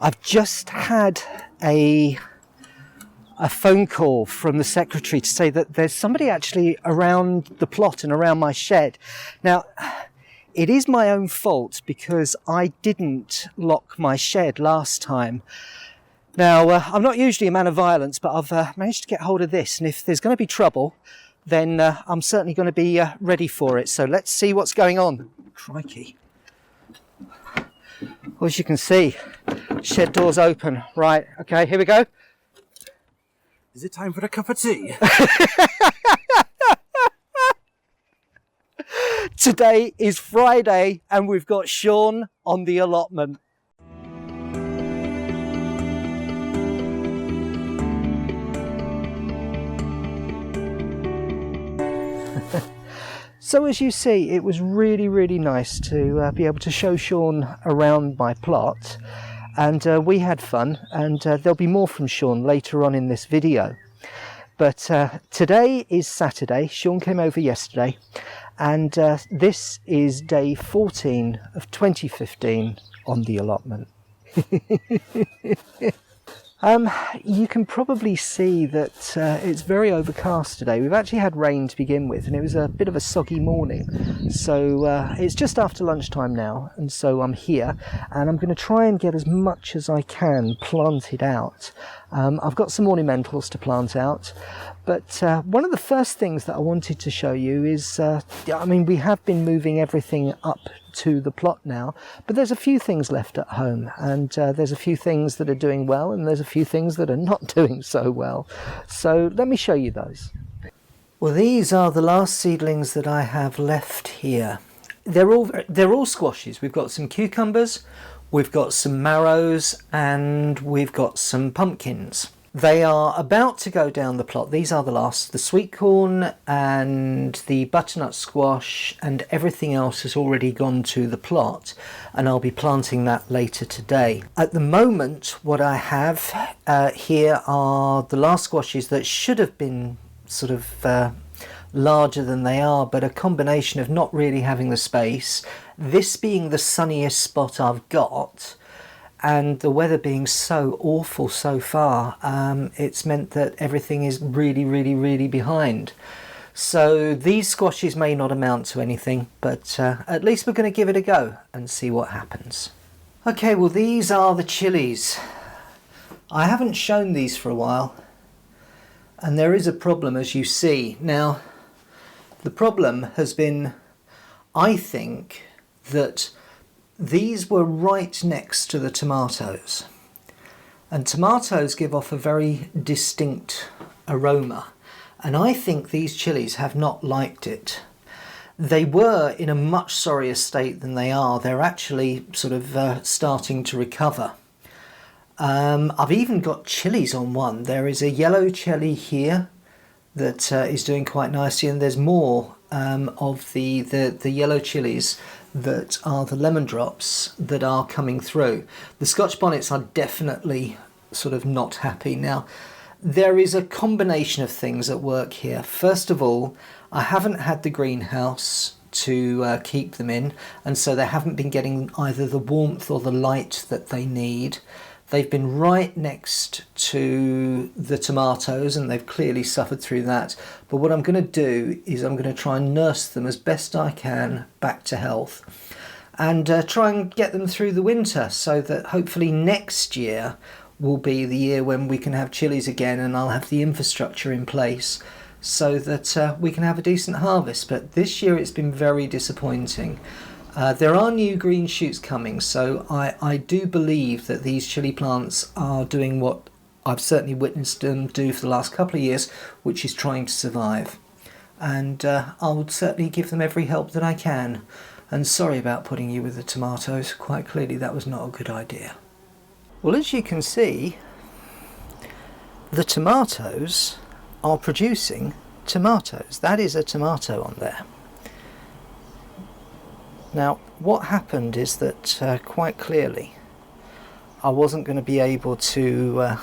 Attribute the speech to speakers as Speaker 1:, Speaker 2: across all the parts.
Speaker 1: I've just had a phone call from the secretary to say that there's somebody actually around the plot and around my shed. Now, it is my own fault because I didn't lock my shed last time. Now, I'm not usually a man of violence, but I've managed to get hold of this, and if there's going to be trouble, then I'm certainly going to be ready for it. So let's see what's going on. Crikey. Well, as you can see, shed door's open. Right, okay, here we go.
Speaker 2: Is it time for a cup of tea?
Speaker 1: Today is Friday and we've got Sean on the allotment. So as you see, it was really nice to be able to show Sean around my plot, and we had fun, and there'll be more from Sean later on in this video. But today is Saturday. Sean came over yesterday, and this is day 14 of 2015 on the allotment. You can probably see that it's very overcast today. We've actually had rain to begin with, and it was a bit of a soggy morning. So it's just after lunchtime now, and so I'm here, and I'm going to try and get as much as I can planted out. I've got some ornamentals to plant out, but one of the first things that I wanted to show you is, I mean, we have been moving everything up to the plot now, but there's a few things left at home, and there's a few things that are doing well, and there's a few things that are not doing so well. So let me show you those. Well, these are the last seedlings that I have left here. They're all squashes. We've got some cucumbers, we've got some marrows, and we've got some pumpkins. They are about to go down the plot. These are the last. The sweetcorn and the butternut squash and everything else has already gone to the plot, and I'll be planting that later today. At the moment, what I have here are the last squashes that should have been sort of larger than they are, but a combination of not really having the space, this being the sunniest spot I've got, and the weather being so awful so far, it's meant that everything is really behind. So these squashes may not amount to anything, but at least we're going to give it a go and see what happens. Okay, well, these are the chilies. I haven't shown these for a while, and there is a problem, as you see. Now, the problem has been, I think, that these were right next to the tomatoes, and tomatoes give off a very distinct aroma, and I think these chilies have not liked it. They were in a much sorrier state than they are. They're actually sort of starting to recover. I've even got chilies on one. There is a yellow chili here that is doing quite nicely, and there's more of the yellow chilies that are the lemon drops that are coming through. The Scotch bonnets are definitely sort of not happy. Now, there is a combination of things at work here. First of all, I haven't had the greenhouse to keep them in, and so they haven't been getting either the warmth or the light that they need. They've been right next to the tomatoes, and they've clearly suffered through that. But what I'm going to do is I'm going to try and nurse them as best I can back to health, and try and get them through the winter, so that hopefully next year will be the year when we can have chilies again, and I'll have the infrastructure in place so that we can have a decent harvest. But this year it's been very disappointing. There are new green shoots coming, so I do believe that these chili plants are doing what I've certainly witnessed them do for the last couple of years, which is trying to survive. And I would certainly give them every help that I can. And sorry about putting you with the tomatoes. Quite clearly that was not a good idea. Well, as you can see, the tomatoes are producing tomatoes. That is a tomato on there. Now, what happened is that quite clearly I wasn't going to be able to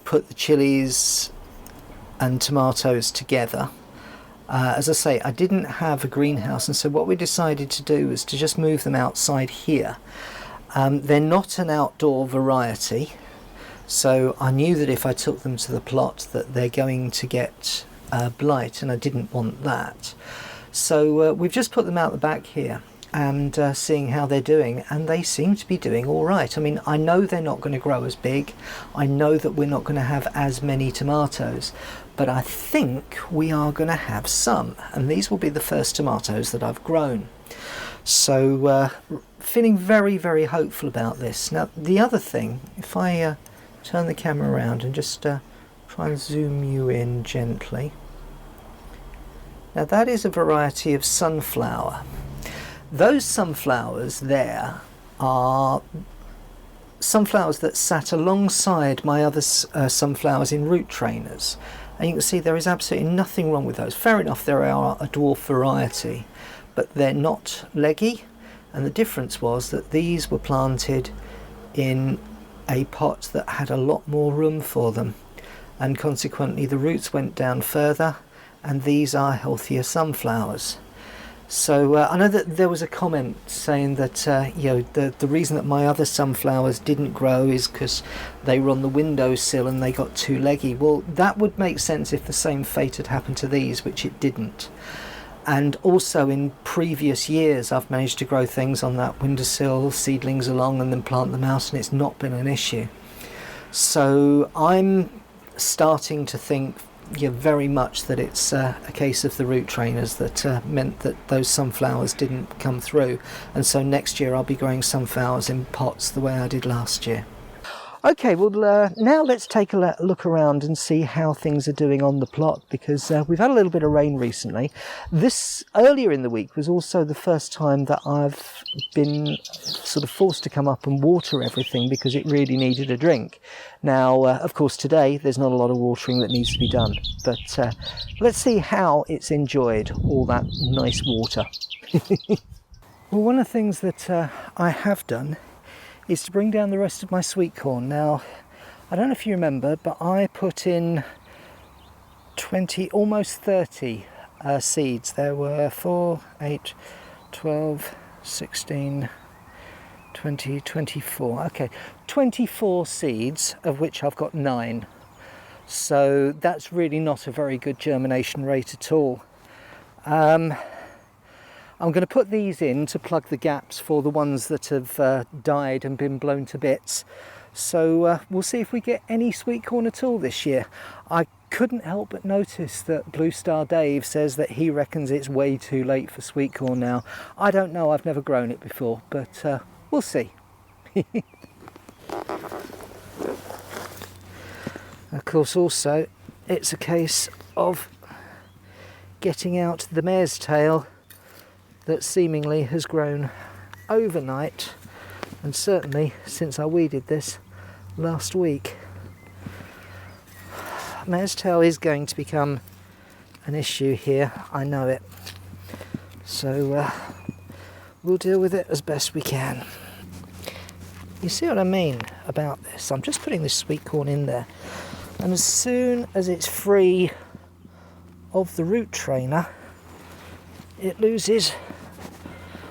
Speaker 1: put the chilies and tomatoes together. As I say, I didn't have a greenhouse, and so what we decided to do was to just move them outside here. They're not an outdoor variety, so I knew that if I took them to the plot that they're going to get blight, and I didn't want that. So we've just put them out the back here and seeing how they're doing, and they seem to be doing all right. I mean, I know they're not going to grow as big, I know that we're not going to have as many tomatoes, but I think we are going to have some, and these will be the first tomatoes that I've grown. So feeling very, very hopeful about this. Now the other thing, if I turn the camera around and just try and zoom you in gently. Now that is a variety of sunflower. Those sunflowers there are sunflowers that sat alongside my other sunflowers in root trainers, and you can see there is absolutely nothing wrong with those. Fair enough, there are a dwarf variety, but they're not leggy, and the difference was that these were planted in a pot that had a lot more room for them, and consequently the roots went down further, and these are healthier sunflowers. So I know that there was a comment saying that the reason that my other sunflowers didn't grow is because they were on the windowsill and they got too leggy. Well, that would make sense if the same fate had happened to these, which it didn't. And also in previous years I've managed to grow things on that windowsill, seedlings along, and then plant them out, and it's not been an issue. So I'm starting to think very much that it's a case of the root trainers that meant that those sunflowers didn't come through, and so next year I'll be growing sunflowers in pots the way I did last year. Okay, well now let's take a look around and see how things are doing on the plot, because we've had a little bit of rain recently. This earlier in the week was also the first time that I've been sort of forced to come up and water everything because it really needed a drink. Now of course today there's not a lot of watering that needs to be done, but let's see how it's enjoyed all that nice water. Well, one of the things that I have done is to bring down the rest of my sweet corn. Now, I don't know if you remember, but I put in 20, almost 30 seeds. There were 4, 8, 12, 16, 20, 24. Okay, 24 seeds, of which I've got 9. So that's really not a very good germination rate at all. I'm going to put these in to plug the gaps for the ones that have died and been blown to bits. So we'll see if we get any sweet corn at all this year. I couldn't help but notice that Blue Star Dave says that he reckons it's way too late for sweet corn now. I don't know, I've never grown it before, but we'll see. Of course, also it's a case of getting out the mare's tail that seemingly has grown overnight, and certainly since I weeded this last week. Mare's tail is going to become an issue here, I know it. So we'll deal with it as best we can. You see what I mean about this? I'm just putting this sweet corn in there, and as soon as it's free of the root trainer, it loses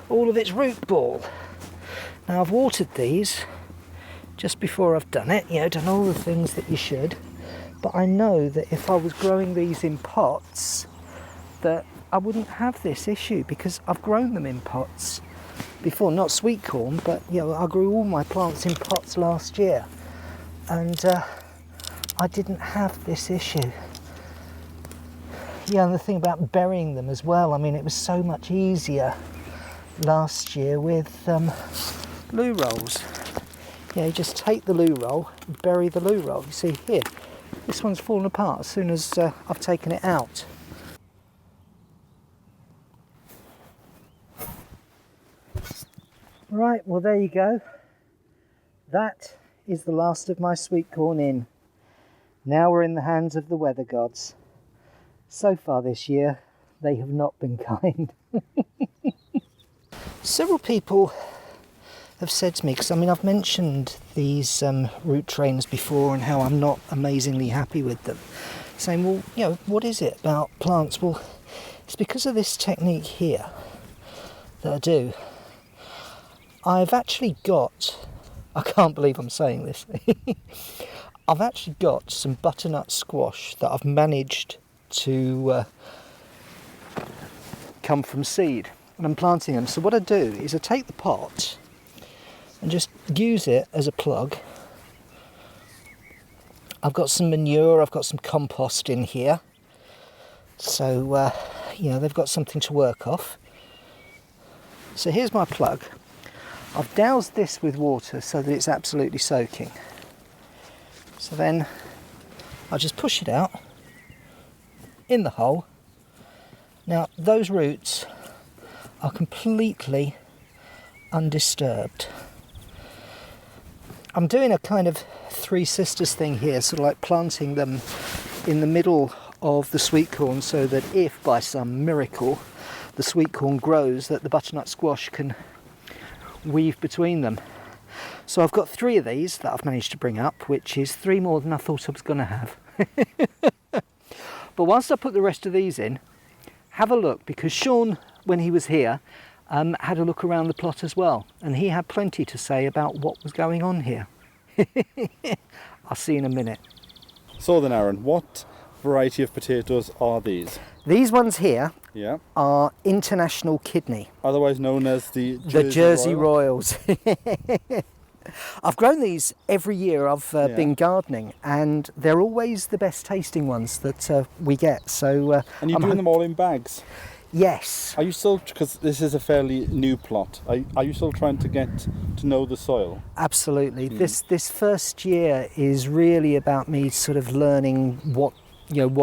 Speaker 1: all of its root ball. Now I've watered these just before I've done it, done all the things that you should, but I know that if I was growing these in pots that I wouldn't have this issue, because I've grown them in pots before, not sweet corn, but I grew all my plants in pots last year, and I didn't have this issue. And the thing about burying them as well, I mean, it was so much easier last year with loo rolls. You just take the loo roll and bury the loo roll. You see here, this one's fallen apart as soon as I've taken it out. Right, well there you go. That is the last of my sweet corn in. Now we're in the hands of the weather gods. So far this year, they have not been kind. Several people have said to me, because I mean I've mentioned these root trainers before and how I'm not amazingly happy with them, saying, well, what is it about plants? Well, it's because of this technique here that I do. I've actually got, I can't believe I'm saying this, I've actually got some butternut squash that I've managed to come from seed, and I'm planting them. So what I do is I take the pot and just use it as a plug. I've got some manure, I've got some compost in here, so they've got something to work off. So here's my plug. I've doused this with water so that it's absolutely soaking. So then I'll just push it out in the hole. Now those roots are completely undisturbed. I'm doing a kind of Three Sisters thing here, sort of like planting them in the middle of the sweet corn, so that if by some miracle the sweet corn grows, that the butternut squash can weave between them. So I've got 3 of these that I've managed to bring up, which is 3 more than I thought I was going to have. But whilst I put the rest of these in, have a look, because Sean, when he was here, had a look around the plot as well, and he had plenty to say about what was going on here. I'll see you in a minute.
Speaker 2: So then, Aaron, what variety of potatoes are these?
Speaker 1: These ones here
Speaker 2: Yeah.
Speaker 1: are International Kidney,
Speaker 2: Otherwise known as the
Speaker 1: Jersey
Speaker 2: Royal?
Speaker 1: Royals. I've grown these every year I've been gardening, and they're always the best tasting ones that we get. So,
Speaker 2: And you're doing them all in bags?
Speaker 1: Yes.
Speaker 2: Are you still, because this is a fairly new plot, are you still trying to get to know the soil?
Speaker 1: Absolutely. This first year is really about me sort of learning what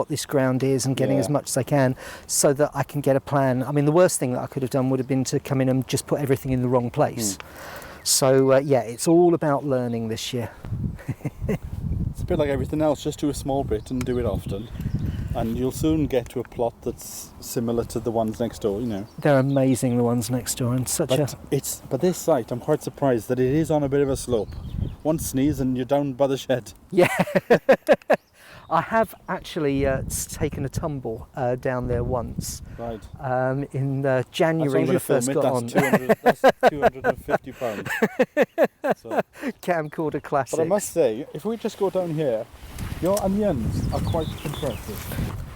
Speaker 1: this ground is and getting as much as I can, so that I can get a plan. I mean, the worst thing that I could have done would have been to come in and just put everything in the wrong place. So it's all about learning this year.
Speaker 2: It's a bit like everything else, just do a small bit and do it often, and you'll soon get to a plot that's similar to the ones next door,
Speaker 1: They're amazing, the ones next door, and
Speaker 2: But this site, I'm quite surprised that it is on a bit of a slope. One sneeze and you're down by the shed.
Speaker 1: Yeah. I have actually taken a tumble down there once.
Speaker 2: Right.
Speaker 1: In January when I first got on.
Speaker 2: That's £250. So.
Speaker 1: Camcorder classics.
Speaker 2: But I must say, if we just go down here, your onions are quite impressive.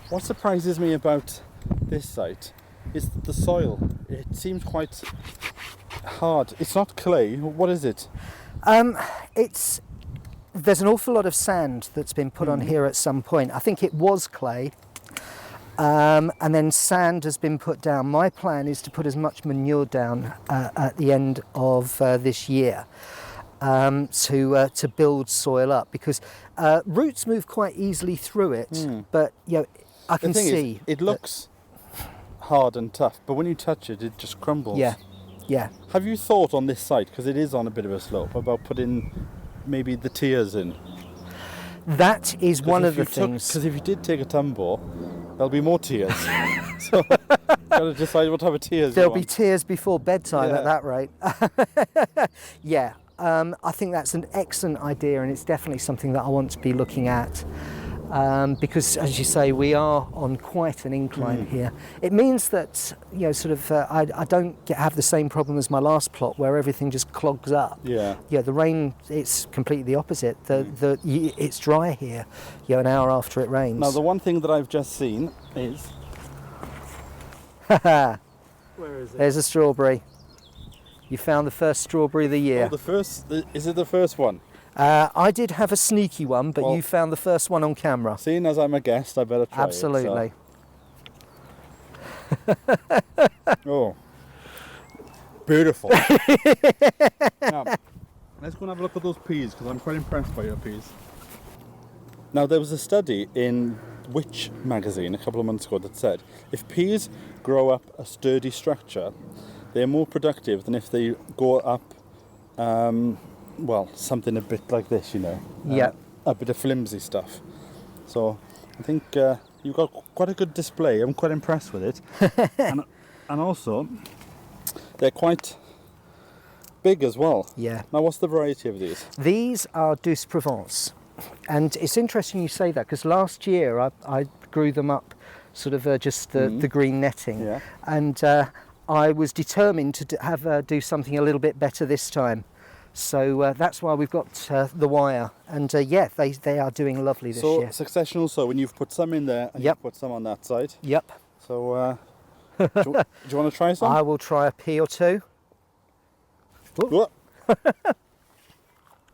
Speaker 2: What surprises me about this site is the soil. It seems quite hard. It's not clay. What is it?
Speaker 1: There's an awful lot of sand that's been put on here at some point. I think it was clay, and then sand has been put down. My plan is to put as much manure down at the end of this year to build soil up, because roots move quite easily through it. But I can see
Speaker 2: it looks hard and tough, but when you touch it, it just crumbles.
Speaker 1: Yeah.
Speaker 2: Have you thought on this site, because it is on a bit of a slope, about putting maybe the tiers in?
Speaker 1: That is one of the things.
Speaker 2: Because if you did take a tumble, there'll be more tiers. So you've got to decide what type of tiers
Speaker 1: There'll
Speaker 2: you
Speaker 1: be
Speaker 2: want.
Speaker 1: tiers before bedtime at that rate. Yeah, I think that's an excellent idea, and it's definitely something that I want to be looking at. Because, as you say, we are on quite an incline here. It means that I don't have the same problem as my last plot, where everything just clogs up.
Speaker 2: Yeah.
Speaker 1: The rain, it's completely the opposite. It's dry here. An hour after it rains.
Speaker 2: Now, the one thing that I've just seen is. Where is it?
Speaker 1: There's a strawberry. You found the first strawberry of the year.
Speaker 2: Is it the first one?
Speaker 1: I did have a sneaky one, but you found the first one on camera.
Speaker 2: Seeing as I'm a guest, I better try
Speaker 1: Absolutely.
Speaker 2: it. Oh, beautiful. Now, let's go and have a look at those peas, because I'm quite impressed by your peas. Now, there was a study in Which magazine a couple of months ago that said if peas grow up a sturdy structure, they're more productive than if they go up something a bit like this, a bit of flimsy stuff. So I think you've got quite a good display. I'm quite impressed with it. and also they're quite big as well.
Speaker 1: Yeah.
Speaker 2: Now, what's the variety of these?
Speaker 1: These are Douce Provence, and it's interesting you say that, because last year I grew them up sort of just the green netting,
Speaker 2: Yeah.
Speaker 1: and I was determined to do something a little bit better this time. So that's why we've got the wire, and yeah, they are doing lovely this year.
Speaker 2: So successional, so when you've put some in there and
Speaker 1: Yep.
Speaker 2: you've put some on that side.
Speaker 1: Yep.
Speaker 2: So do you want to try some?
Speaker 1: I will try a pea or two.
Speaker 2: Whoa.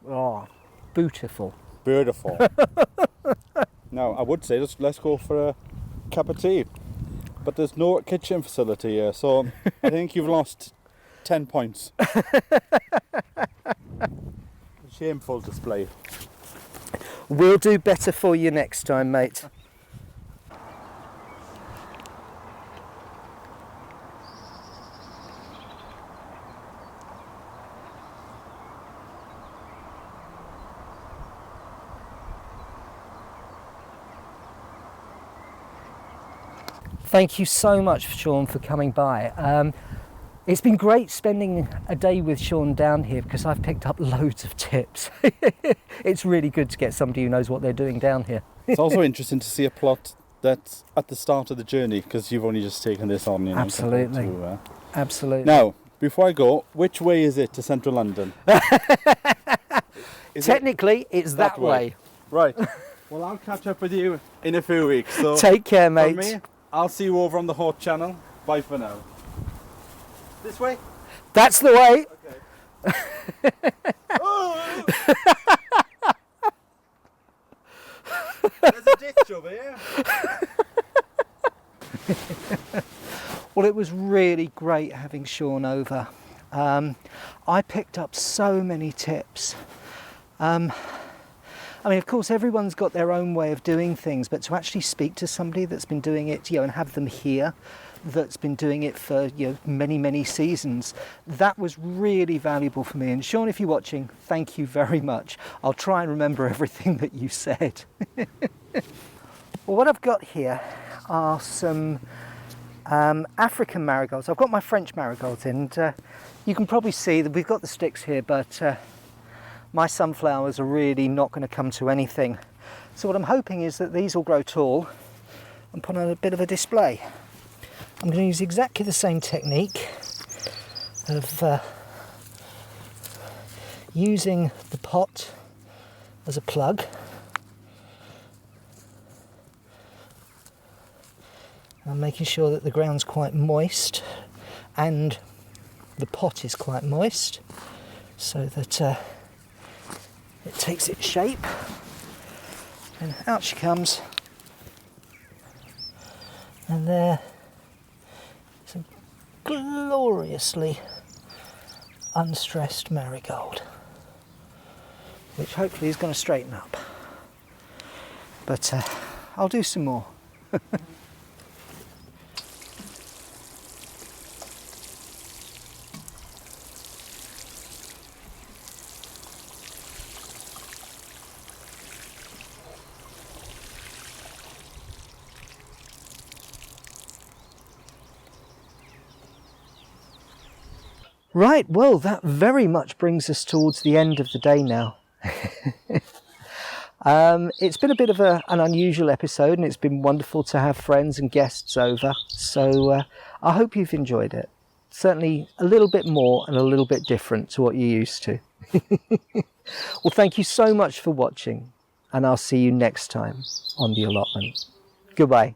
Speaker 1: Oh, beautiful.
Speaker 2: Beautiful. Now, I would say let's go for a cup of tea. But there's no kitchen facility here, so I think you've lost 10 points. Shameful display.
Speaker 1: We'll do better for you next time, mate. Thank you so much, Sean, for coming by. It's been great spending a day with Sean down here because I've picked up loads of tips. It's really good to get somebody who knows what they're doing down here.
Speaker 2: It's also interesting to see a plot that's at the start of the journey because you've only just taken this on. You know,
Speaker 1: Absolutely. Absolutely.
Speaker 2: Now, before I go, which way is it to central London?
Speaker 1: Technically, it's that way.
Speaker 2: Right. Well, I'll catch up with you in a few weeks. So
Speaker 1: Take care, mate.
Speaker 2: from me, I'll see you over on the Hort Channel. Bye for now. This way?
Speaker 1: That's the way.
Speaker 2: Okay. Oh! There's a ditch over here.
Speaker 1: Well, it was really great having Sean over. I picked up so many tips. I mean, of course, everyone's got their own way of doing things, but to actually speak to somebody that's been doing it, and have them here, that's been doing it for many, many seasons, that was really valuable for me. And Sean, if you're watching, thank you very much. I'll try and remember everything that you said. Well, what I've got here are some African marigolds. I've got my French marigolds in, and you can probably see that we've got the sticks here, but my sunflowers are really not going to come to anything. So what I'm hoping is that these will grow tall and put on a bit of a display. I'm going to use exactly the same technique of using the pot as a plug. I'm making sure that the ground's quite moist and the pot is quite moist so that it takes its shape, and out she comes, and there is a gloriously unstressed marigold, which hopefully is going to straighten up, but I'll do some more. Right, well, that very much brings us towards the end of the day now. It's been a bit of an unusual episode, and it's been wonderful to have friends and guests over. So I hope you've enjoyed it. Certainly a little bit more and a little bit different to what you're used to. Well, thank you so much for watching, and I'll see you next time on The Allotment. Goodbye.